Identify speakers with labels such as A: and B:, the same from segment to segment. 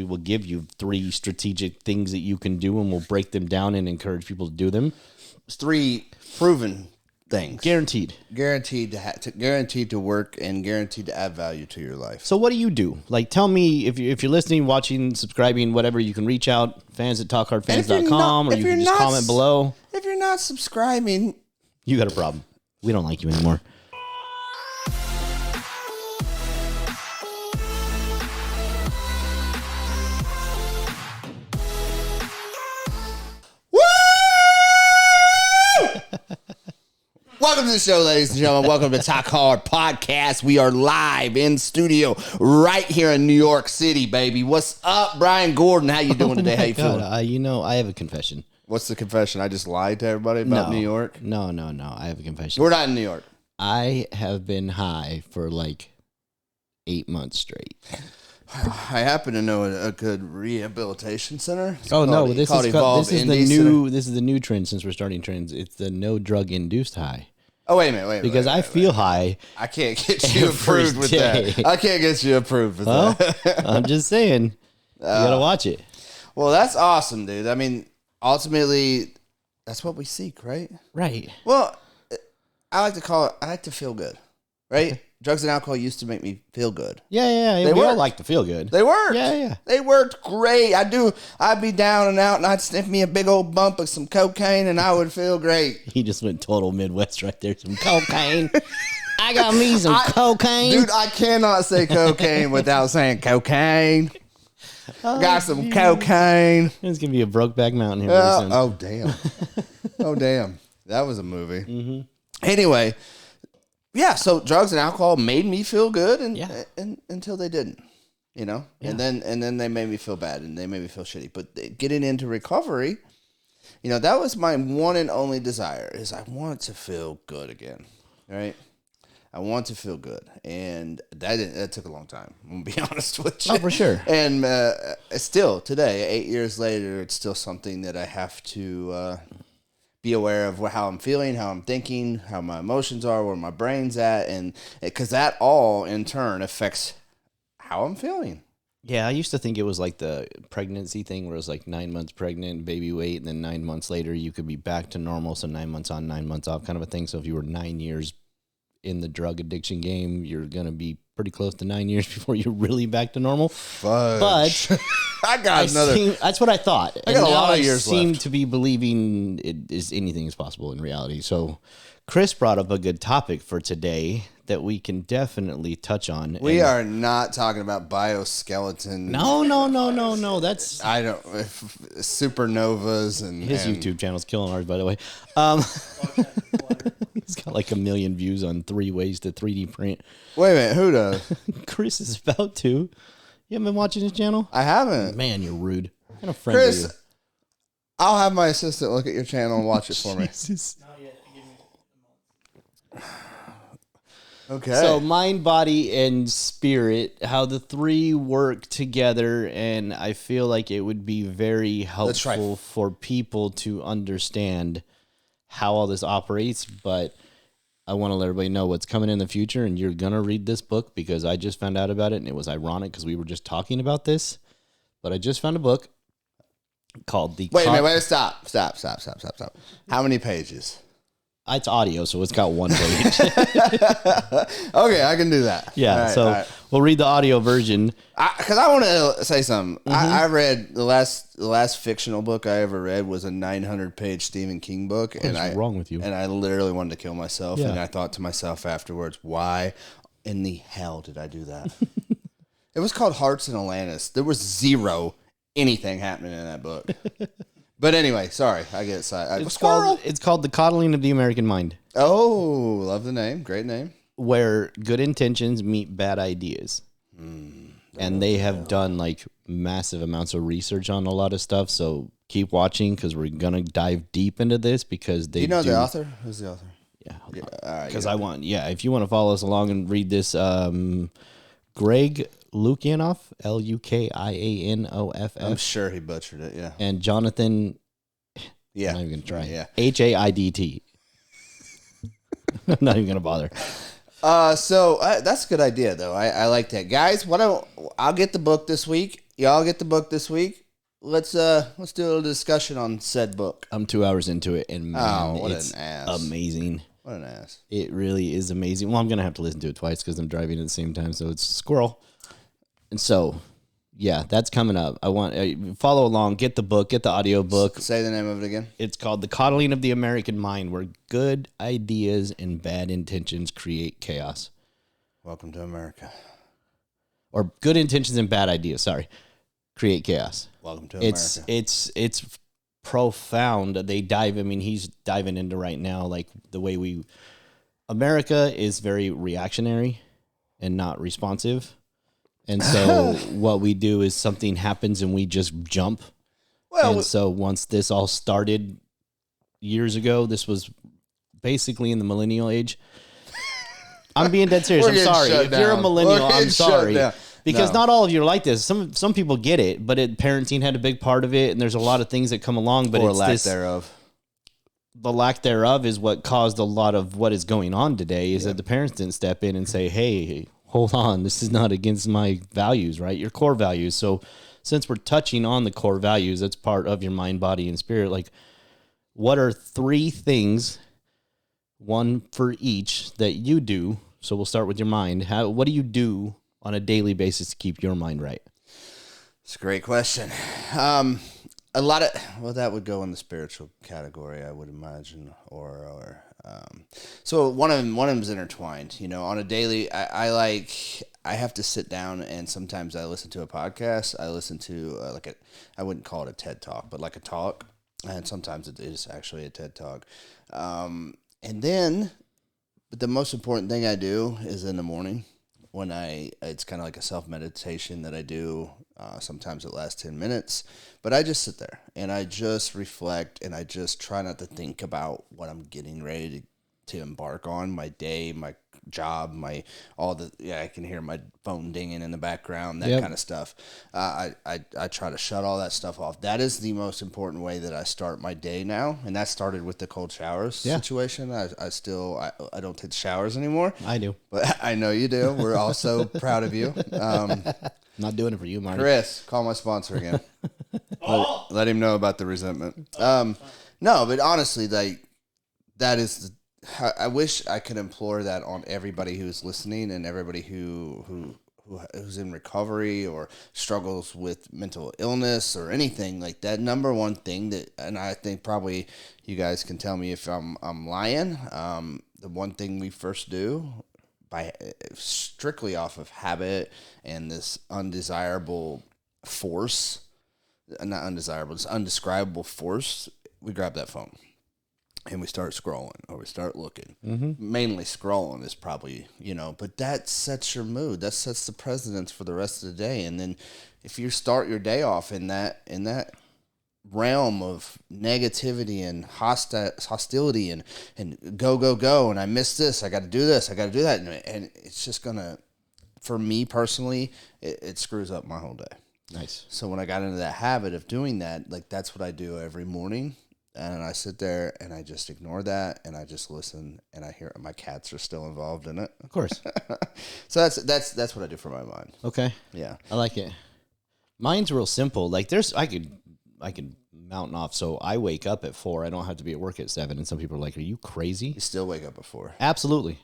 A: will give you 3 strategic things that you can do, and we'll break them down and encourage people to do them.
B: It's 3 proven things.
A: Guaranteed
B: to work and guaranteed to add value to your life.
A: So what do you do? Like, tell me if you're listening, watching, subscribing, whatever. You can reach out, fans@talkhardfans.com, or you can just comment below.
B: If you're not subscribing,
A: you got a problem. We don't like you anymore.
B: Welcome to the show, ladies and gentlemen. Welcome to Talk Hard Podcast. We are live in studio right here in New York City, baby. What's up, Brian Gordon? How you doing today? How you feeling?
A: I have a confession.
B: What's the confession? I just lied to everybody about New York?
A: No. I have a confession.
B: We're not in New York.
A: I have been high for like 8 months straight.
B: I happen to know a good rehabilitation center.
A: This is the new trend since we're starting trends. It's the no drug induced high.
B: Oh, wait a minute.
A: Because I feel high.
B: I can't get you approved with that. I can't get you approved with that.
A: I'm just saying. You got to watch it.
B: Well, that's awesome, dude. I mean, ultimately, that's what we seek, right?
A: Right.
B: Well, I like to feel good, right? Drugs and alcohol used to make me feel good.
A: Yeah. We all like to feel good.
B: They worked.
A: Yeah.
B: They worked great. I'd be down and out, and I'd sniff me a big old bump of some cocaine, and I would feel great.
A: He just went total Midwest right there. Some cocaine. I got me some cocaine.
B: Dude, I cannot say cocaine without saying cocaine. Got some cocaine.
A: It's going to be a Brokeback Mountain here very soon.
B: Oh, damn. Oh, damn. That was a movie.
A: Mm-hmm.
B: Anyway. Yeah, so drugs and alcohol made me feel good, and until they didn't, you know, and then they made me feel bad, and they made me feel shitty. But getting into recovery, you know, that was my one and only desire: is I want to feel good again, right? I want to feel good, and that took a long time. I'm gonna be honest with you.
A: Oh, for sure.
B: And still today, 8 years later, it's still something that I have to. Be aware of how I'm feeling, how I'm thinking, how my emotions are, where my brain's at, and because that all in turn affects how I'm feeling.
A: Yeah, I used to think it was like the pregnancy thing where it was like 9 months pregnant, baby weight, and then 9 months later you could be back to normal, so 9 months on, 9 months off kind of a thing. So if you were 9 years in the drug addiction game, you're going to be pretty close to 9 years before you're really back to normal.
B: Fudge.
A: But that's what I thought.
B: I got a lot of years
A: left. I seem to be believing anything is possible in reality. So Chris brought up a good topic for today that we can definitely touch on.
B: We are not talking about bioskeleton.
A: No. That's
B: supernovas and
A: his YouTube channel's killing ours, by the way. He's got like 1 million views on 3 ways to 3D print.
B: Wait a minute, who does?
A: Chris is about to. You haven't been watching his channel?
B: I haven't.
A: Man, you're rude. What kind of friend
B: Chris,
A: are you?
B: I'll have my assistant look at your channel and watch it for me.
C: Not yet. Give me a month.
B: Okay.
A: So mind, body, and spirit, how the 3 work together, and I feel like it would be very helpful for people to understand how all this operates, but I want to let everybody know what's coming in the future, and you're going to read this book because I just found out about it, and it was ironic because we were just talking about this, but I just found a book called the...
B: Wait, stop. How many pages?
A: It's audio, so it's got 1 page.
B: Okay, I can do that.
A: Yeah, all right. We'll read the audio version.
B: Because I want to say something. Mm-hmm. I read the last fictional book I ever read was a 900-page Stephen King book.
A: What's wrong with you?
B: And I literally wanted to kill myself.
A: Yeah.
B: And I thought to myself afterwards, why in the hell did I do that? It was called Hearts in Atlantis. There was zero anything happening in that book. But anyway, sorry, I get excited.
A: It's called The Coddling of the American Mind.
B: Oh, love the name. Great name.
A: Where good intentions meet bad ideas. And they have done like massive amounts of research on a lot of stuff. So keep watching because we're going to dive deep into this because they
B: do. You know the author? Who's the author?
A: Yeah.
B: All right.
A: Because if you want to follow us along and read this, Greg Lukianoff, Lukianoff.
B: I'm sure he butchered it, yeah.
A: And Jonathan,
B: yeah.
A: I'm not even going to try.
B: Yeah.
A: Haidt. I'm not even going to bother.
B: So that's a good idea, though. I like that. Guys, I'll get the book this week. y'all get the book this week. Let's do a little discussion on said book.
A: I'm 2 hours into it, and man,
B: what
A: it's
B: an ass.
A: amazing.
B: What an ass.
A: It really is amazing. Well, I'm going to have to listen to it twice because I'm driving at the same time, so it's squirrel. And so, yeah, that's coming up. I want follow along, get the book, get the audio book.
B: Say the name of it again.
A: It's called The Coddling of the American Mind, where good ideas and bad intentions create chaos.
B: Welcome to America.
A: Or good intentions and bad ideas, create chaos.
B: Welcome to America.
A: It's profound. They dive, I mean, he's diving into right now, like the way America is very reactionary and not responsive. And so what we do is something happens and we just jump. And so once this all started years ago, this was basically in the millennial age. I'm being dead serious. I'm sorry. If you're a millennial, I'm sorry. Because not all of you are like this. Some people get it, but parenting had a big part of it, and there's a lot of things that come along. But
B: or
A: it's
B: lack thereof.
A: The lack thereof is what caused a lot of what is going on today. Is that the parents didn't step in and say, "Hey, hold on, this is not against my values, right? Your core values." So, since we're touching on the core values, that's part of your mind, body, and spirit. Like, what are 3 things, one for each, that you do? So we'll start with your mind. What do you do on a daily basis to keep your mind right?
B: It's a great question. A lot of that would go in the spiritual category, I would imagine, so one of them is intertwined. You know, on a daily, I have to sit down, and sometimes I listen to a podcast. I listen to I wouldn't call it a TED Talk, but like a talk, and sometimes it is actually a TED Talk, and then. But the most important thing I do is in the morning when it's kind of like a self-meditation that I do. Sometimes it lasts 10 minutes, but I just sit there and I just reflect and I just try not to think about what I'm getting ready to embark on, my day, my job, I can hear my phone dinging in the background, that kind of stuff. I try to shut all that stuff off. That is the most important way that I start my day now, and that started with the cold showers situation. I don't take showers anymore.
A: I do,
B: but I know you do. We're also proud of you.
A: Not doing it for you, Marty.
B: Chris, call my sponsor again. Let him know about the resentment. No, but honestly, that is I wish I could implore that on everybody who's listening and everybody who's in recovery or struggles with mental illness or anything like that. Number one thing and I think probably you guys can tell me if I'm lying. The one thing we first do by strictly off of habit and this undesirable force, not undesirable, this undescribable force, we grab that phone. And we start scrolling or we start looking. Mm-hmm. Mainly scrolling is probably, but that sets your mood. That sets the precedence for the rest of the day. And then if you start your day off in that realm of negativity and hostility and go, and I missed this, I got to do this, I got to do that. And it's just going to, for me personally, it screws up my whole day.
A: Nice.
B: So when I got into that habit of doing that, that's what I do every morning. And I sit there and I just ignore that and I just listen and I hear my cats are still involved in it.
A: Of course.
B: So that's what I do for my mind.
A: Okay.
B: Yeah.
A: I like it. Mine's real simple. Like I could mountain off. So I wake up at 4. I don't have to be at work at 7. And some people are like, "Are you crazy?"
B: You still wake up at 4.
A: Absolutely.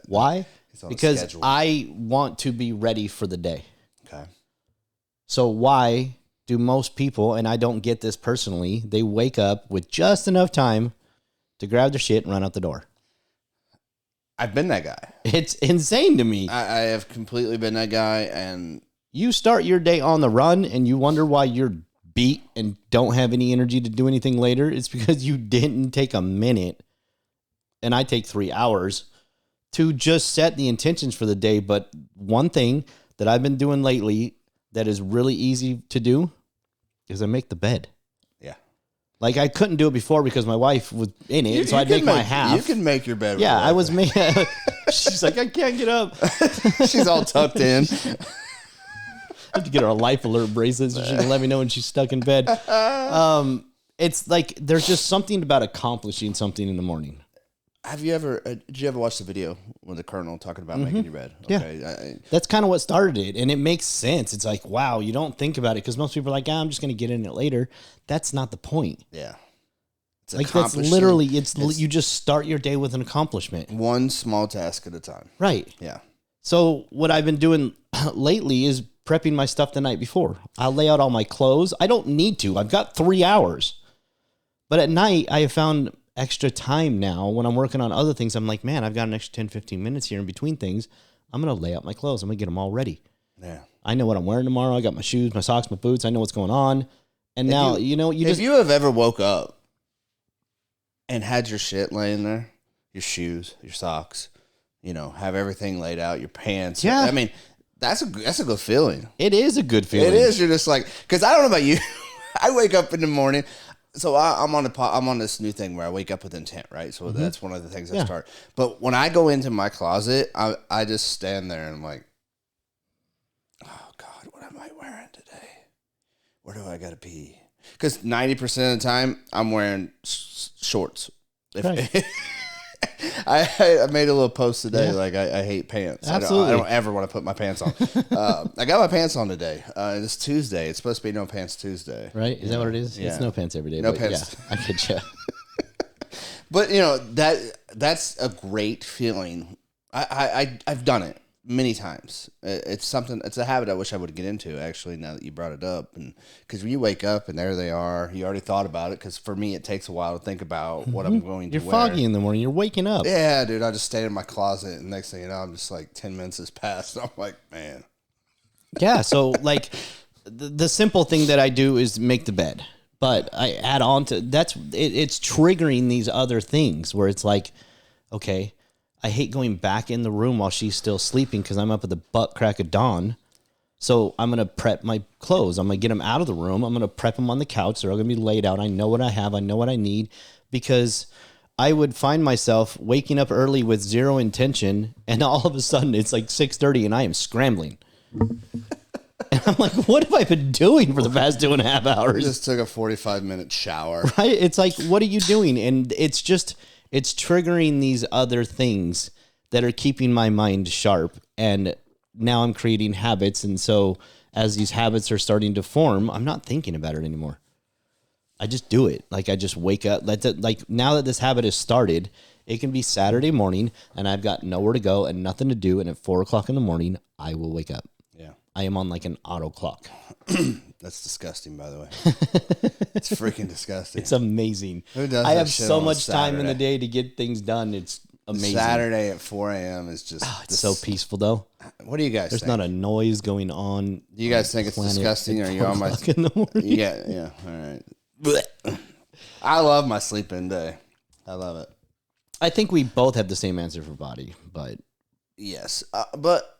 A: Why? Because I want to be ready for the day.
B: Okay.
A: So why do most people, and I don't get this personally, they wake up with just enough time to grab their shit and run out the door?
B: I've been that guy.
A: It's insane to me.
B: I have completely been that guy. And
A: you start your day on the run and you wonder why you're beat and don't have any energy to do anything later. It's because you didn't take a minute, and I take 3 hours, to just set the intentions for the day. But one thing that I've been doing lately that is really easy to do is I make the bed.
B: Yeah.
A: Like I couldn't do it before because my wife was in it, so I'd make my half.
B: You can make your bed.
A: Yeah, I was making. She's like, I can't get up.
B: She's all tucked in.
A: I have to get her a life alert bracelet so she can let me know when she's stuck in bed. It's like there's just something about accomplishing something in the morning.
B: Have you ever? Did you ever watch the video with the Colonel talking about making your bed?
A: Okay. Yeah, that's kind of what started it, and it makes sense. It's like, wow, you don't think about it because most people are like, I'm just going to get in it later. That's not the point.
B: Yeah, it's
A: like that's literally you just start your day with an accomplishment,
B: one small task at a time.
A: Right.
B: Yeah.
A: So what I've been doing lately is prepping my stuff the night before. I'll lay out all my clothes. I don't need to. I've got 3 hours, but at night I have found extra time now when I'm working on other things. I'm like, man, I've got an extra 10, 15 minutes here in between things. I'm going to lay out my clothes. I'm going to get them all ready.
B: Yeah.
A: I know what I'm wearing tomorrow. I got my shoes, my socks, my boots. I know what's going on. And now, if
B: you have ever woke up and had your shit laying there, your shoes, your socks, have everything laid out, your pants.
A: Yeah.
B: I mean, that's a good feeling.
A: It is a good feeling.
B: It is. You're just like, because I don't know about you. I wake up in the morning. So I'm on this new thing where I wake up with intent, right? So that's one of the things I start. But when I go into my closet, I just stand there and I'm like, oh God, what am I wearing today? Where do I got to be? Because 90% of the time I'm wearing shorts. Right. I made a little post today, like I hate pants.
A: Absolutely.
B: I don't ever want to put my pants on. I got my pants on today. It's Tuesday. It's supposed to be No Pants Tuesday.
A: Right? Is that what it is?
B: Yeah.
A: It's no pants every day.
B: No pants.
A: Yeah, I get you.
B: But that's a great feeling. I've done it many times. It's a habit I wish I would get into, actually, now that you brought it up. And because when you wake up and there they are, you already thought about it. Because for me, it takes a while to think about what I'm going to wear.
A: You're foggy in the morning. You're waking up.
B: Yeah, dude. I just stayed in my closet, and next thing you know, I'm just like 10 minutes has passed. I'm like, man.
A: Yeah. So like the simple thing that I do is make the bed, but I add on to it's triggering these other things where it's like, okay, I hate going back in the room while she's still sleeping because I'm up at the butt crack of dawn. So I'm going to prep my clothes. I'm going to get them out of the room. I'm going to prep them on the couch. They're all going to be laid out. I know what I have. I know what I need, because I would find myself waking up early with zero intention, and all of a sudden it's like 6:30 and I am scrambling. And I'm like, what have I been doing for the past 2.5 hours?
B: Just took a 45-minute shower.
A: Right? It's like, what are you doing? And it's triggering these other things that are keeping my mind sharp. And now I'm creating habits. And so as these habits are starting to form, I'm not thinking about it anymore. I just do it. Like, I just wake up. Like, now that this habit has started, it can be Saturday morning and I've got nowhere to go and nothing to do. And at 4 o'clock in the morning, I will wake up.
B: Yeah.
A: I am on like an auto clock.
B: That's disgusting, by the way. It's freaking disgusting.
A: It's amazing.
B: Who does
A: I
B: that
A: have
B: shit
A: so
B: on
A: much
B: Saturday?
A: time in the day to get things done. It's amazing.
B: Saturday at 4 a.m. is just...
A: It's so peaceful, though.
B: What do you guys
A: There's
B: think?
A: not a noise going on.
B: Do you guys think it's disgusting, or are you on my...
A: in the morning?
B: Yeah, all right. I love my sleep-in day. I love it.
A: I think we both have the same answer for body, but...
B: Yes, but...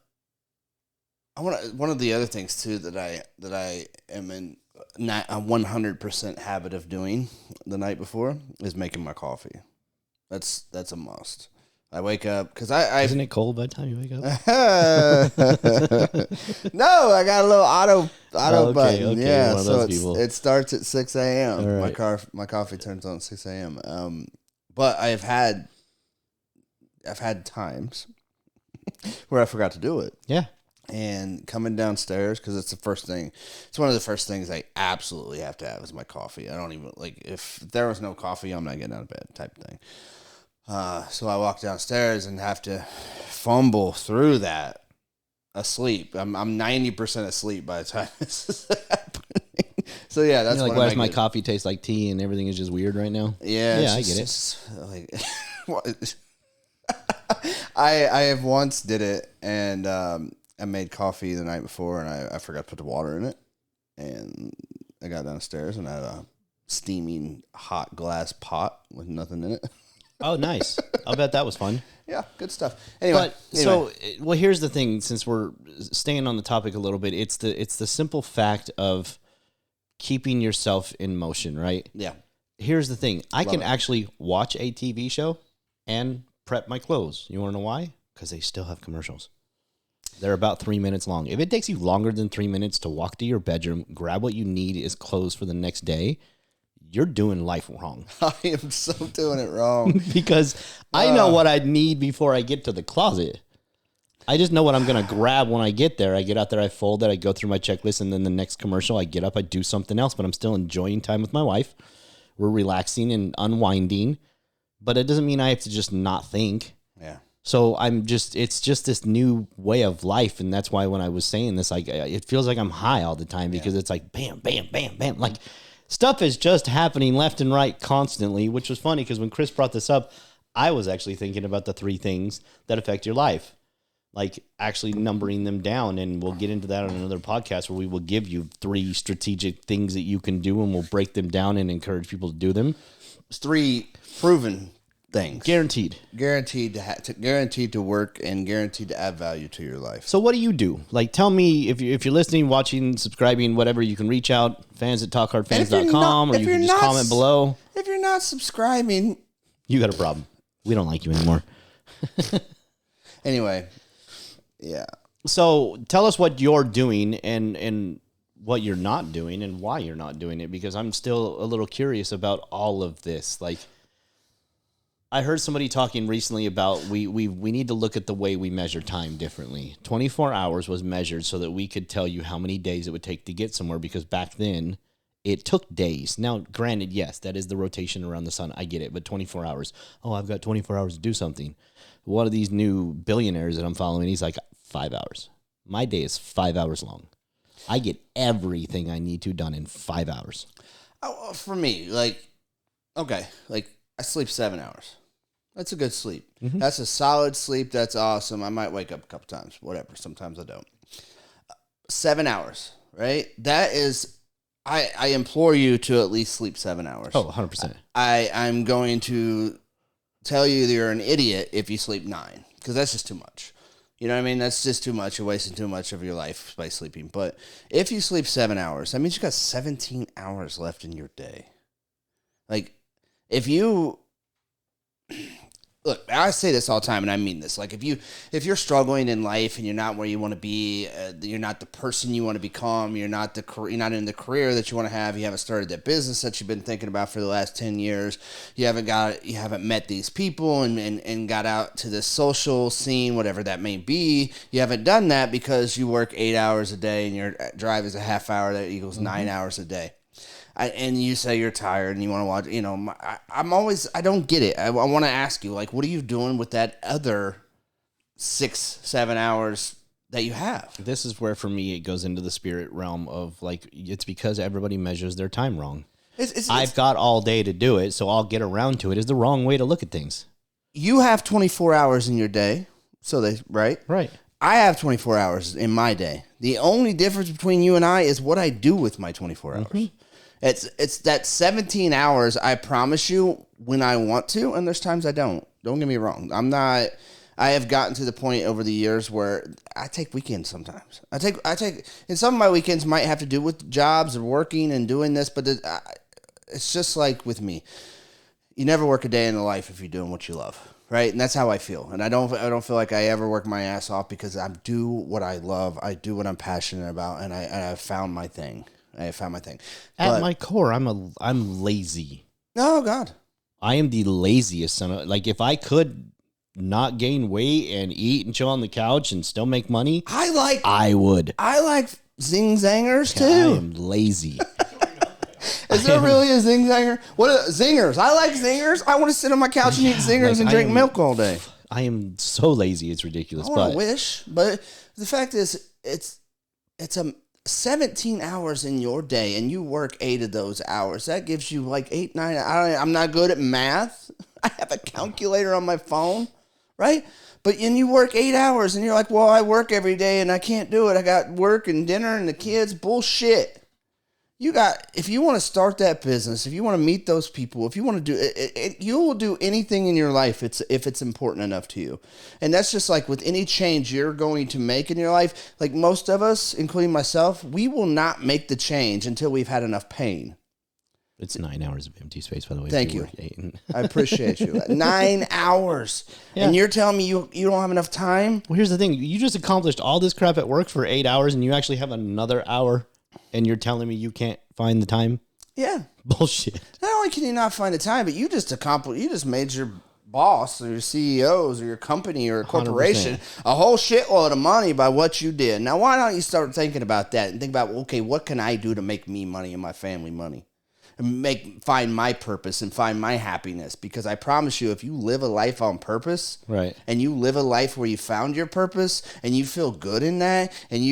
B: one of the other things too that I am in a 100% habit of doing the night before is making my coffee. That's a must. I wake up because
A: isn't it cold by the time you wake up?
B: No, I got a little auto button.
A: Okay,
B: yeah, so it starts at 6 a.m.
A: Right.
B: My coffee turns on at 6 a.m. But I've had times where I forgot to do it.
A: Yeah.
B: And coming downstairs, because it's one of the first things I absolutely have to have is my coffee. I don't even, like, if there was no coffee, I'm not getting out of bed type thing. So I walk downstairs and have to fumble through that asleep. I'm 90% asleep by the time this is happening. So yeah, that's
A: like, why does my coffee taste like tea and everything is just weird right now?
B: Yeah,
A: I get it.
B: Like, I have once did it, and I made coffee the night before, and I forgot to put the water in it. And I got downstairs, and I had a steaming hot glass pot with nothing in it.
A: Oh, nice. I'll bet that was fun.
B: Yeah, good stuff. Anyway.
A: So here's the thing, since we're staying on the topic a little bit, it's the simple fact of keeping yourself in motion, right?
B: Yeah.
A: Here's the thing. I can actually watch a TV show and prep my clothes. You want to know why? Because they still have commercials. They're about 3 minutes long. If it takes you longer than 3 minutes to walk to your bedroom, grab what you need as clothes for the next day, you're doing life wrong.
B: I am so doing it wrong.
A: Because I know what I need before I get to the closet. I just know what I'm going to grab when I get there. I get out there, I fold it, I go through my checklist, and then the next commercial, I get up, I do something else, but I'm still enjoying time with my wife. We're relaxing and unwinding, but it doesn't mean I have to just not think.
B: Yeah.
A: So it's just this new way of life. And that's why when I was saying this, like, it feels like I'm high all the time because it's like, bam, bam, bam, bam. Like stuff is just happening left and right constantly, which was funny because when Chris brought this up, I was actually thinking about the 3 things that affect your life, like actually numbering them down. And we'll get into that on another podcast where we will give you 3 strategic things that you can do and we'll break them down and encourage people to do them.
B: It's 3 proven things.
A: Guaranteed
B: to work and guaranteed to add value to your life.
A: So what do you do? Like, tell me if you're listening, watching, subscribing, whatever, you can reach out, fans@talkhardfans.com, or you can just comment below.
B: If you're not subscribing,
A: you got a problem. We don't like you anymore.
B: Anyway, yeah.
A: So tell us what you're doing and what you're not doing and why you're not doing it, because I'm still a little curious about all of this. Like, I heard somebody talking recently about we need to look at the way we measure time differently. 24 hours was measured so that we could tell you how many days it would take to get somewhere, because back then it took days. Now, granted, yes, that is the rotation around the sun. I get it. But 24 hours. Oh, I've got 24 hours to do something. One of these new billionaires that I'm following, he's like 5 hours. My day is 5 hours long. I get everything I need to done in 5 hours.
B: Oh, for me, okay, I sleep 7 hours. That's a good sleep. Mm-hmm. That's a solid sleep. That's awesome. I might wake up a couple times, whatever. Sometimes I don't. 7 hours, right? That is, I implore you to at least sleep 7 hours.
A: Oh, 100%.
B: I'm going to tell you that you're an idiot if you sleep 9, because that's just too much. You know what I mean? That's just too much. You're wasting too much of your life by sleeping. But if you sleep 7 hours, that means you got 17 hours left in your day. Like, if you look, I say this all the time, and I mean this. Like, if you're struggling in life and you're not where you want to be, you're not the person you want to become, you're not in the career that you want to have, you haven't started that business that you've been thinking about for the last 10 years, you haven't met these people and got out to the social scene, whatever that may be. You haven't done that because you work 8 hours a day and your drive is a half hour, that equals 9 hours a day. And you say you're tired and you want to watch, I don't get it. I want to ask you, like, what are you doing with that other 6-7 hours that you have?
A: This is where, for me, it goes into the spirit realm of, like, it's because everybody measures their time wrong. I've got all day to do it, so I'll get around to it, is the wrong way to look at things.
B: You have 24 hours in your day, right?
A: Right.
B: I have 24 hours in my day. The only difference between you and I is what I do with my 24 hours. Mm-hmm. It's that 17 hours, I promise you, when I want to, and there's times I don't. Don't get me wrong. I have gotten to the point over the years where I take weekends sometimes. I take, and some of my weekends might have to do with jobs or working and doing this, but it's just like with me. You never work a day in the life if you're doing what you love, right? And that's how I feel. And I don't feel like I ever work my ass off, because I do what I love. I do what I'm passionate about, and I've found my thing.
A: At my core, I'm lazy.
B: Oh God,
A: I am the laziest son of, like, if I could not gain weight and eat and chill on the couch and still make money, I would.
B: I like zing zangers too.
A: I am lazy.
B: Is there really a zing zanger? What zingers? I like zingers. I want to sit on my couch and eat zingers and drink milk all day.
A: I am so lazy, it's ridiculous.
B: I wish, but the fact is, it's a 17 hours in your day, and you work 8 of those hours. That gives you like 8, 9. I'm not good at math. I have a calculator on my phone, right? But you work 8 hours, and you're like, well, I work every day, and I can't do it. I got work and dinner and the kids. Bullshit. If you want to start that business, if you want to meet those people, if you want to do it, you will do anything in your life if it's important enough to you. And that's just like with any change you're going to make in your life. Like most of us, including myself, we will not make the change until we've had enough pain.
A: It's 9 hours of empty space, by the way.
B: Thank you. I appreciate you. 9 hours. Yeah. And you're telling me you don't have enough time?
A: Well, here's the thing. You just accomplished all this crap at work for 8 hours, and you actually have another hour, and you're telling me you can't find the time?
B: Yeah.
A: Bullshit.
B: only can you not find the time, but you just made your boss or your CEOs or your company or a corporation 100%. A whole shitload of money by what you did. Now, why don't you start thinking about that and think about, okay, what can I do to make me money and my family money? And find my purpose and find my happiness. Because I promise you, if you live a life on purpose,
A: right,
B: and you live a life where you found your purpose and you feel good in that, and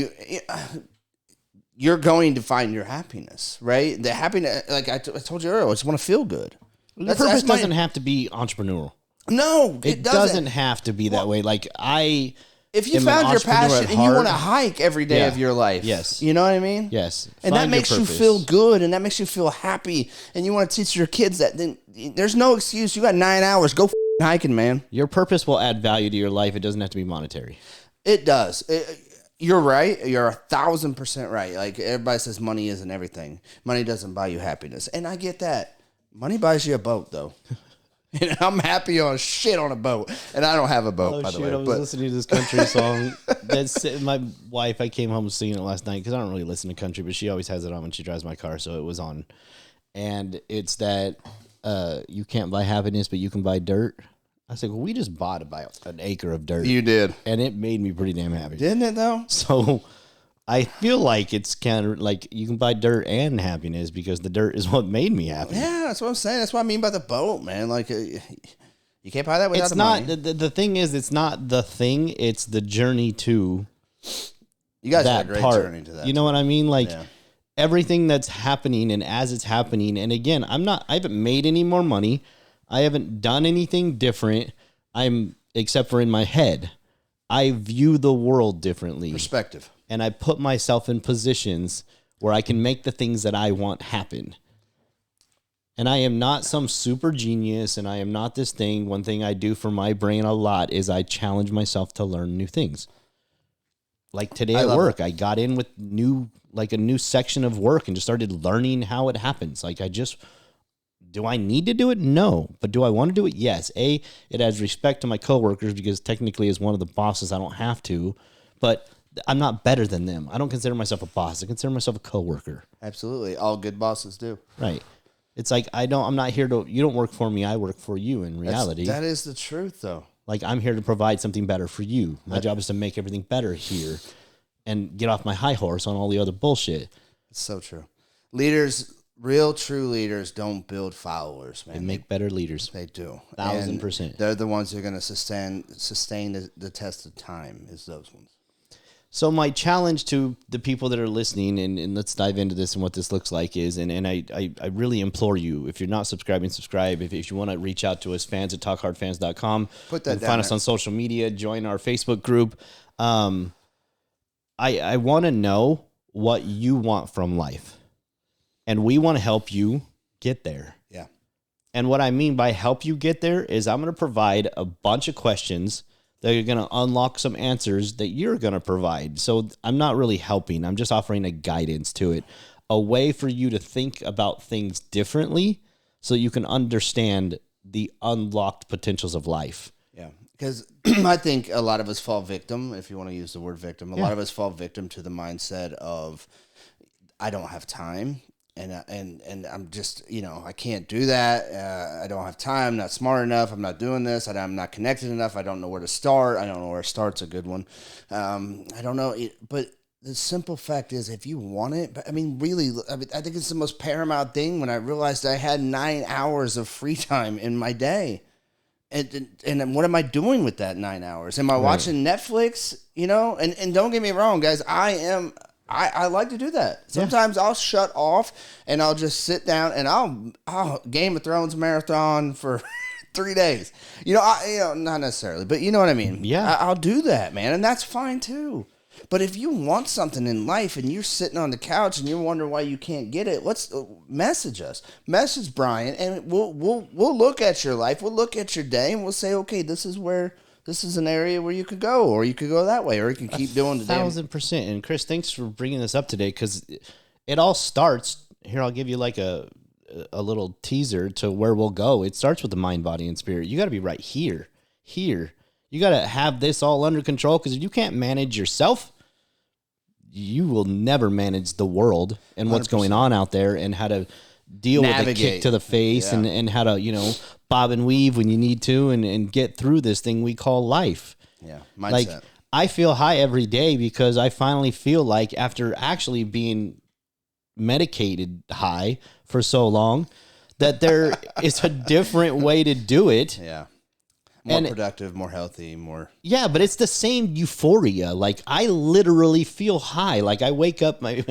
B: you're going to find your happiness, right? The happiness, like I told you earlier, I just want to feel good.
A: The purpose doesn't have to be entrepreneurial.
B: No, it
A: doesn't have to be that way. Like
B: if you found your passion and you want to hike every day of your life,
A: yes,
B: you know what I mean?
A: Yes.
B: And that makes you feel good and that makes you feel happy and you want to teach your kids that, then there's no excuse. You got 9 hours. Go hiking, man.
A: Your purpose will add value to your life. It doesn't have to be monetary.
B: It does. You're right. You're 1,000% right. Like everybody says money isn't everything. Money doesn't buy you happiness. And I get that. Money buys you a boat, though. And I'm happy on shit on a boat. And I don't have a boat, by the way.
A: I was listening to this country song. My wife, I came home singing it last night because I don't really listen to country, but she always has it on when she drives my car, so it was on. And it's that you can't buy happiness, but you can buy dirt. I said, well, we just bought about an acre of dirt.
B: You did.
A: And it made me pretty damn happy.
B: Didn't it, though?
A: So I feel like it's kind of like you can buy dirt and happiness because the dirt is what made me happy.
B: Yeah, that's what I'm saying. That's what I mean by the boat, man. Like, you can't buy that without
A: the money. The thing is, it's not the thing. It's the journey to
B: you guys had a great journey to that.
A: You know what I mean? Like, everything that's happening and as it's happening. And again, I haven't made any more money. I haven't done anything different. Except for in my head, I view the world differently.
B: Perspective. And
A: I put myself in positions where I can make the things that I want happen. And I am not some super genius, and I am not this thing. One thing I do for my brain a lot is I challenge myself to learn new things. Like today at work, I got in with a new section of work and just started learning how it happens. Like do I need to do it? No. But do I want to do it? Yes. It adds respect to my coworkers because technically as one of the bosses, I don't have to. But I'm not better than them. I don't consider myself a boss. I consider myself a coworker.
B: Absolutely. All good bosses do.
A: Right. It's like I'm not here you don't work for me, I work for you in reality.
B: That is the truth though.
A: Like I'm here to provide something better for you. My job is to make everything better here and get off my high horse on all the other bullshit.
B: It's so true. Leaders, real true leaders don't build followers, man.
A: They make better leaders.
B: They do.
A: 1,000%.
B: They're the ones who are going to sustain the test of time is those ones.
A: So my challenge to the people that are listening, and let's dive into this and what this looks like is, and I really implore you, if you're not subscribing, subscribe. If you want to reach out to us, fans at talkhardfans.com.
B: Put that down.
A: Find us on social media. Join our Facebook group. I want to know what you want from life. And we want to help you get there.
B: Yeah.
A: And what I mean by help you get there is I'm going to provide a bunch of questions that are going to unlock some answers that you're going to provide. So I'm not really helping. I'm just offering a guidance to it, a way for you to think about things differently so you can understand the unlocked potentials of life.
B: Yeah. Because I think a lot of us fall victim, if you want to use the word victim, a lot of us fall victim to the mindset of, I don't have time. And I'm just, I can't do that. I don't have time. I'm not smart enough. I'm not doing this. I'm not connected enough. I don't know where to start. I don't know where start's a good one. I don't know. But the simple fact is, if you want it, but really, I think it's the most paramount thing when I realized I had 9 hours of free time in my day. And what am I doing with that 9 hours? Am I watching Netflix? And don't get me wrong, guys. I like to do that. Sometimes I'll shut off and I'll just sit down and I'll Game of Thrones marathon for 3 days. Not necessarily, but you know what I mean.
A: Yeah,
B: I'll do that, man, and that's fine too. But if you want something in life and you're sitting on the couch and you're wondering why you can't get it, let's message us. Message Brian, and we'll look at your life. We'll look at your day, and we'll say, okay, this is an area where you could go, or you could go that way, or you can keep doing the
A: 1,000%. And Chris, thanks for bringing this up today, because it all starts here. I'll give you like a little teaser to where we'll go. It starts with the mind, body, and spirit. You got to be right here. You got to have this all under control, because if you can't manage yourself, you will never manage the world and what's 100%. Going on out there, and how to deal with a kick to the face and how to, bob and weave when you need to and get through this thing we call life.
B: Yeah, mindset.
A: Like, I feel high every day because I finally feel like after actually being medicated high for so long that there is a different way to do it.
B: Yeah. More productive, more healthy, more.
A: Yeah, but it's the same euphoria. Like, I literally feel high. Like, I wake up, I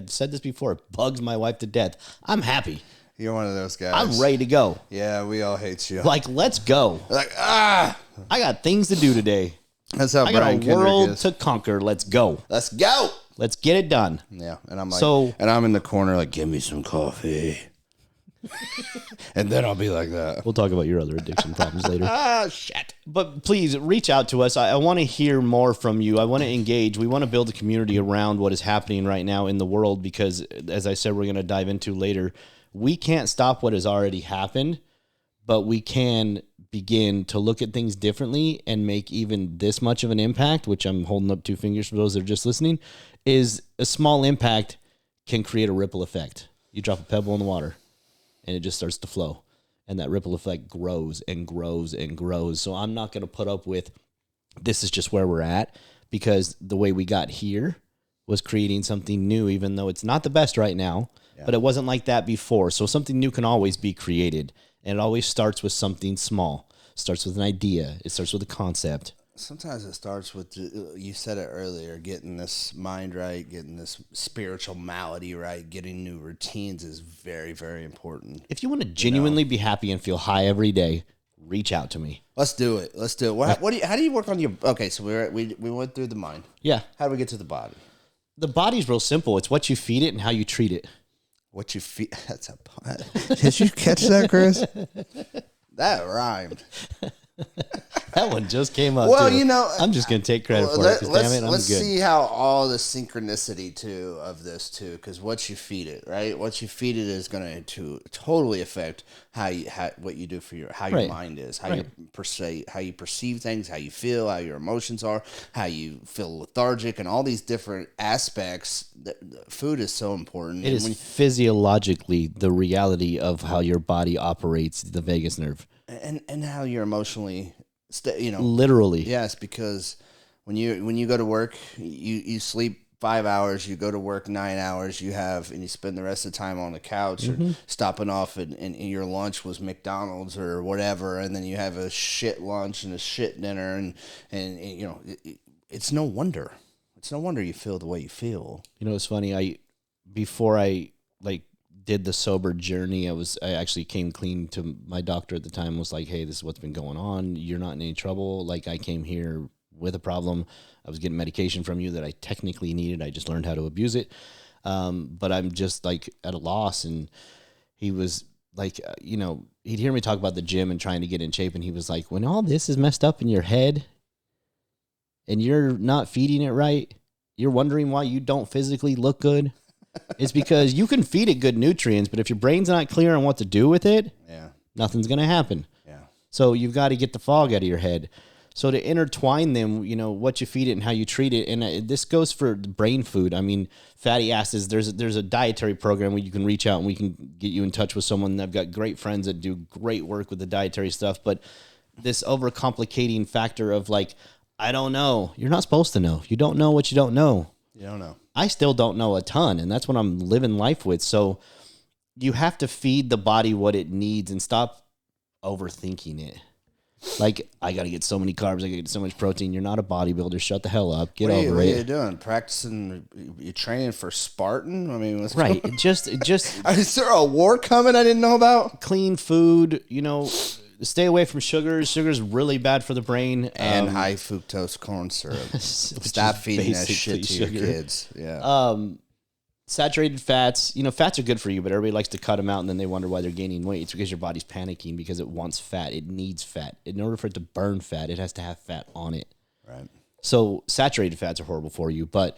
A: said this before, it bugs my wife to death. I'm happy.
B: You're one of those guys.
A: I'm ready to go.
B: Yeah, we all hate you.
A: Like, let's go.
B: Like,
A: I got things to do today.
B: That's how Brian
A: Kendrick is. I got a world to conquer. Let's go.
B: Let's go.
A: Let's get it done.
B: Yeah, and I'm like, and I'm in the corner like, give me some coffee. And then I'll be like that.
A: We'll talk about your other addiction problems later.
B: Shit.
A: But please reach out to us. I want to hear more from you. I want to engage. We want to build a community around what is happening right now in the world because, as I said, we're going to dive into later. We can't stop what has already happened, but we can begin to look at things differently and make even this much of an impact, which I'm holding up 2 fingers for those that are just listening, is a small impact can create a ripple effect. You drop a pebble in the water and it just starts to flow. And that ripple effect grows and grows and grows. So I'm not going to put up with this is just where we're at because the way we got here was creating something new, even though it's not the best right now, but it wasn't like that before. So something new can always be created. And it always starts with something small. It starts with an idea. It starts with a concept.
B: Sometimes it starts with, you said it earlier, getting this mind right, getting this spiritual malady right, getting new routines is very, very important.
A: If you want to genuinely be happy and feel high every day, reach out to me.
B: Let's do it. Let's do it. How do you work on your, okay, so we went through the mind.
A: Yeah.
B: How do we get to the body?
A: The body's real simple. It's what you feed it and how you treat it.
B: What you feed, that's a, did you catch that, Chris? That rhymed.
A: That one just came up.
B: Well,
A: too. I'm just going to take credit for it.
B: Let's see how all the synchronicity too of this too, because what you feed it, right? What you feed it is going to totally affect what you do for your mind is, how you perceive things, how you feel, how your emotions are, how you feel lethargic, and all these different aspects. Food is so important.
A: It is physiologically the reality of how your body operates, the vagus nerve.
B: And how you're emotionally,
A: literally.
B: Yes, because when you go to work, you sleep 5 hours, you go to work 9 hours, and you spend the rest of the time on the couch or stopping off and your lunch was McDonald's or whatever, and then you have a shit lunch and a shit dinner, and it's no wonder. It's no wonder you feel the way you feel. It's
A: funny. Before I did the sober journey, I actually came clean to my doctor at the time, was like, hey, this is what's been going on. You're not in any trouble. Like, I came here with a problem. I was getting medication from you that I technically needed. I just learned how to abuse it. But I'm just at a loss. And he was like, he'd hear me talk about the gym and trying to get in shape. And he was like, when all this is messed up in your head and you're not feeding it right, you're wondering why you don't physically look good. It's because you can feed it good nutrients, but if your brain's not clear on what to do with it, nothing's going to happen.
B: Yeah.
A: So you've got to get the fog out of your head. So to intertwine them, what you feed it and how you treat it. And this goes for brain food. I mean, fatty acids, there's a dietary program where you can reach out and we can get you in touch with someone. I've got great friends that do great work with the dietary stuff, but this overcomplicating factor of I don't know. You're not supposed to know. You don't know what you don't know.
B: You don't know.
A: I still don't know a ton, and that's what I'm living life with. So you have to feed the body what it needs and stop overthinking it. I got to get so many carbs, I got to get so much protein. You're not a bodybuilder. Shut the hell up. Get over it.
B: What are you doing? Practicing? You training for Spartan? I mean, what's
A: right. Just
B: is there a war coming I didn't know about?
A: Clean food, stay away from sugars. Sugar's really bad for the brain.
B: And high fructose corn syrup. Stop feeding that shit to your kids. Yeah.
A: Saturated fats. Fats are good for you, but everybody likes to cut them out, and then they wonder why they're gaining weight. It's because your body's panicking because it wants fat. It needs fat. In order for it to burn fat, it has to have fat on it.
B: Right.
A: So saturated fats are horrible for you, but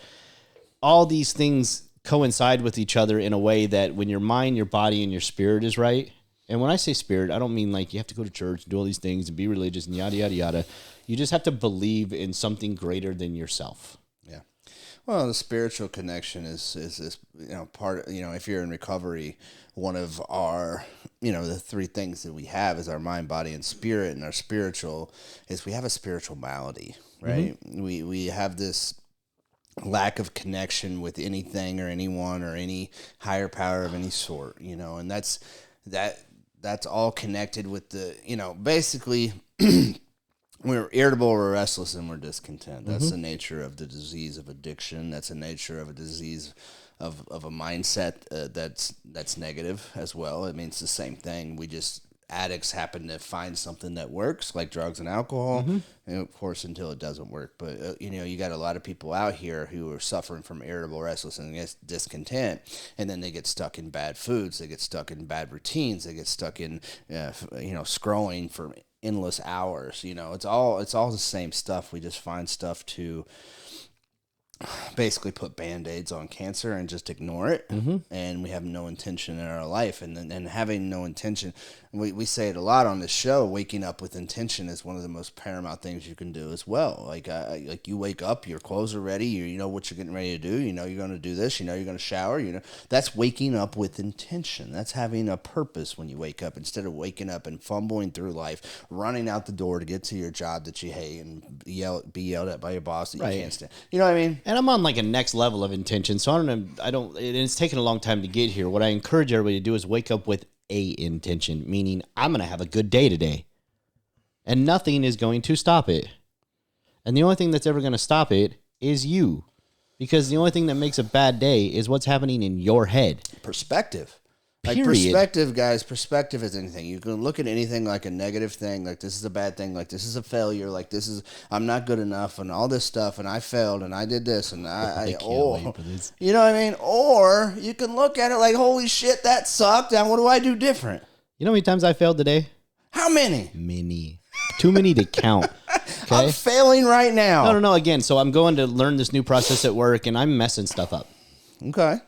A: all these things coincide with each other in a way that when your mind, your body, and your spirit is right. And when I say spirit, I don't mean you have to go to church and do all these things and be religious and yada, yada, yada. You just have to believe in something greater than yourself.
B: Yeah. Well, the spiritual connection is part. If you're in recovery, one of our the three things that we have is our mind, body, and spirit. And our spiritual is we have a spiritual malady, right? Mm-hmm. We have this lack of connection with anything or anyone or any higher power of any sort, and that's all connected with the basically. We're irritable, we're restless, and we're discontent. That's the nature of the disease of addiction. That's the nature of a disease of a mindset that's negative as well. I mean, it's the same thing. Addicts happen to find something that works, like drugs and alcohol, and of course, until it doesn't work. But, you got a lot of people out here who are suffering from irritable, restless, and discontent, and then they get stuck in bad foods. They get stuck in bad routines. They get stuck in, scrolling for endless hours. It's all the same stuff. We just find stuff to basically put Band-Aids on cancer and just ignore it. And we have no intention in our life, and having no intention, we say it a lot on this show, waking up with intention is one of the most paramount things you can do as well. Like you wake up, your clothes are ready, you know what you're getting ready to do, you're going to do this, you're going to shower, that's waking up with intention. That's having a purpose when you wake up, instead of waking up and fumbling through life, running out the door to get to your job that you hate and be yelled at by your boss that you can't stand. You know what I mean?
A: And I'm on like a next level of intention, so and it's taken a long time to get here. What I encourage everybody to do is wake up with a intention, meaning I'm going to have a good day today, and nothing is going to stop it. And the only thing that's ever going to stop it is you, because the only thing that makes a bad day is what's happening in your head.
B: Perspective. Like
A: Period.
B: Perspective, guys, perspective is anything. You can look at anything like a negative thing, like this is a bad thing, like this is a failure, like this is, I'm not good enough, and all this stuff, and I failed, and I did this, and you know what I mean? Or you can look at it like, holy shit, that sucked, now what do I do different?
A: You know how many times I failed today?
B: How many?
A: Many. Too many to count. Okay?
B: I'm failing right now.
A: No. Again, so I'm going to learn this new process at work, and I'm messing stuff up. Okay.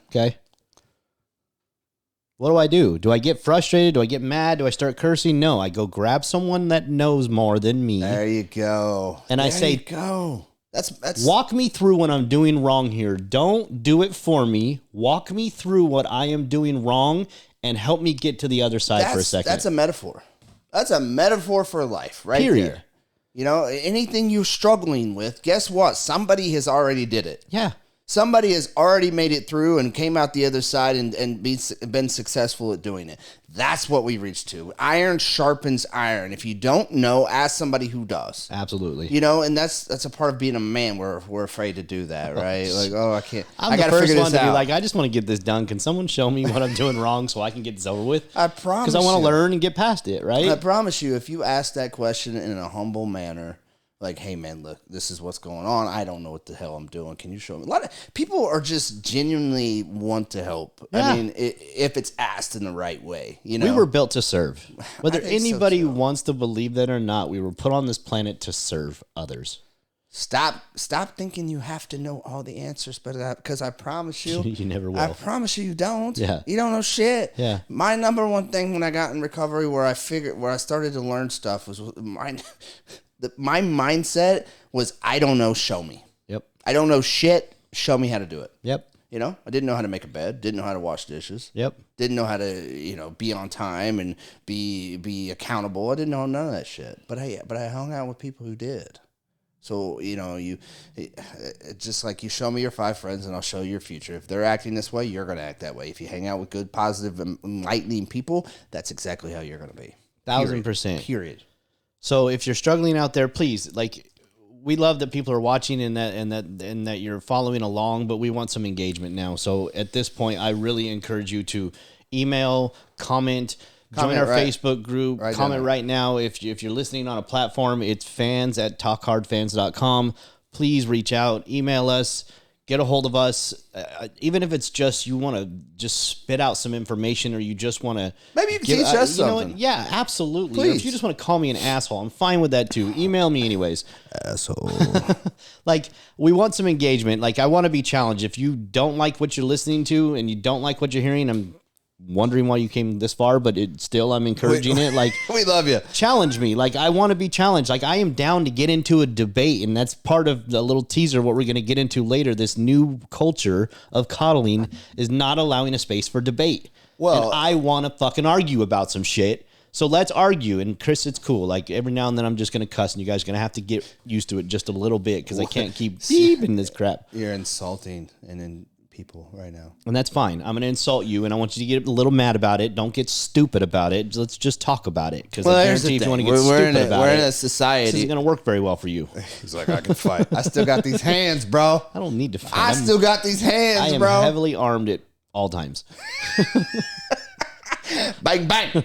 A: What do? Do I get frustrated? Do I get mad? Do I start cursing? No, I go grab someone that knows more than me.
B: There you go.
A: And I say,
B: go. That's
A: walk me through what I'm doing wrong here. Don't do it for me. Walk me through what I am doing wrong and help me get to the other side for a second.
B: That's a metaphor. That's a metaphor for life, right? Period. There. Anything you're struggling with, guess what? Somebody has already did it.
A: Yeah.
B: Somebody has already made it through and came out the other side and been successful at doing it. That's what we reach to. Iron sharpens iron. If you don't know, ask somebody who does.
A: Absolutely.
B: And that's a part of being a man. We're afraid to do that, right? Like, I can't.
A: I got to figure this out. Be like, I just want to get this done. Can someone show me what I'm doing wrong so I can get this over with?
B: I promise.
A: Because I want to learn and get past it, right?
B: I promise you, if you ask that question in a humble manner, like, hey, man, look, this is what's going on. I don't know what the hell I'm doing. Can you show me? A lot of people are just genuinely want to help. Yeah. I mean, if it's asked in the right way, We
A: were built to serve. Whether anybody wants to believe that or not, we were put on this planet to serve others.
B: Stop thinking you have to know all the answers, because I promise you,
A: you never will.
B: I promise you don't.
A: Yeah.
B: You don't know shit.
A: Yeah.
B: My number one thing when I got in recovery, where I started to learn stuff, was my mindset was, I don't know, show me.
A: Yep.
B: I don't know shit, show me how to do it.
A: Yep.
B: I didn't know how to make a bed, didn't know how to wash dishes.
A: Yep.
B: Didn't know how to, be on time and be accountable. I didn't know none of that shit. But I hung out with people who did. So, just like you show me your 5 friends and I'll show you your future. If they're acting this way, you're going to act that way. If you hang out with good, positive, enlightening people, that's exactly how you're going to be.
A: 1,000%.
B: Period.
A: So if you're struggling out there, please, we love that people are watching and that you're following along, but we want some engagement now. So at this point, I really encourage you to email, comment, join our Facebook group, comment right now. If you're listening on a platform, it's fans@talkhardfans.com. Please reach out, email us, get a hold of us. Even if it's just you want to just spit out some information, or you just want to
B: maybe you can teach us something.
A: Yeah, absolutely.
B: Please.
A: Or if you just want to call me an asshole, I'm fine with that too. Email me anyways.
B: Asshole.
A: We want some engagement. I want to be challenged. If you don't like what you're listening to and you don't like what you're hearing, wondering why you came this far, but I'm encouraging it. Like,
B: we love you.
A: Challenge me. Like, I want to be challenged. Like, I am down to get into a debate, and that's part of the little teaser. What we're going to get into later. This new culture of coddling is not allowing a space for debate. Well, and I want to fucking argue about some shit. So let's argue. And Chris, it's cool. Like, every now and then I'm just going to cuss, and you guys are going to have to get used to it just a little bit because I can't keep beeping this crap.
B: You're insulting and then people right now.
A: And that's fine. I'm going to insult you, and I want you to get a little mad about it. Don't get stupid about it. Let's just talk about it. Because I guarantee if you want to get stupid about it,
B: we're in a society.
A: This isn't going to work very well for you.
B: He's like, I can fight. I still got these hands, bro.
A: I don't need to fight.
B: I still got these hands, bro.
A: I am heavily armed at all times.
B: Bang, bang.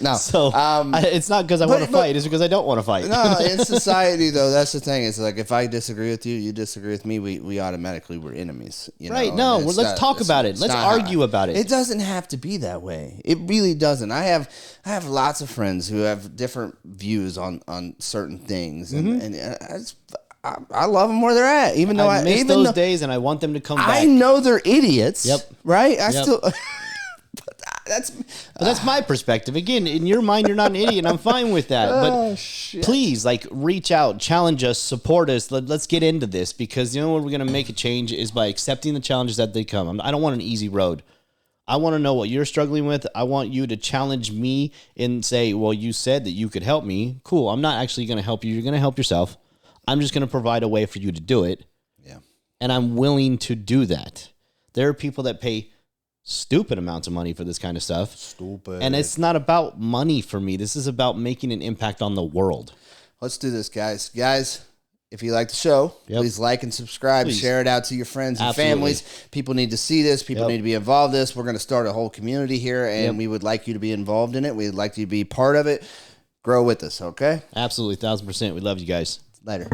B: No.
A: So it's not because I want to fight. It's because I don't want to fight.
B: No, in society, though, that's the thing. It's like if I disagree with you, you disagree with me, we automatically we're enemies.
A: Right. No, let's talk about it. Let's argue about it.
B: It doesn't have to be that way. It really doesn't. I have lots of friends who have different views on certain things. And I love them where they're at. Even though I
A: miss those days and I want them to come back.
B: I know they're idiots.
A: Yep.
B: Right? I still...
A: But that's my perspective. Again, in your mind, you're not an idiot. I'm fine with that. But please, like, reach out, challenge us, support us. Let's get into this because you know what we're going to make a change is by accepting the challenges that they come. I don't want an easy road. I want to know what you're struggling with. I want you to challenge me and say, well, you said that you could help me. Cool. I'm not actually going to help you. You're going to help yourself. I'm just going to provide a way for you to do it.
B: Yeah.
A: And I'm willing to do that. There are people that pay stupid amounts of money for this kind of stuff.
B: Stupid.
A: And it's not about money for me. This is about making an impact on the world.
B: Let's do this, guys. Guys, if you like the show, please like and subscribe. Please. Share it out to your friends and families. People need to see this. People need to be involved in this. We're going to start a whole community here, and we would like you to be involved in it. We'd like you to be part of it. Grow with us, okay?
A: Absolutely, 1,000%. We love you guys.
B: Later.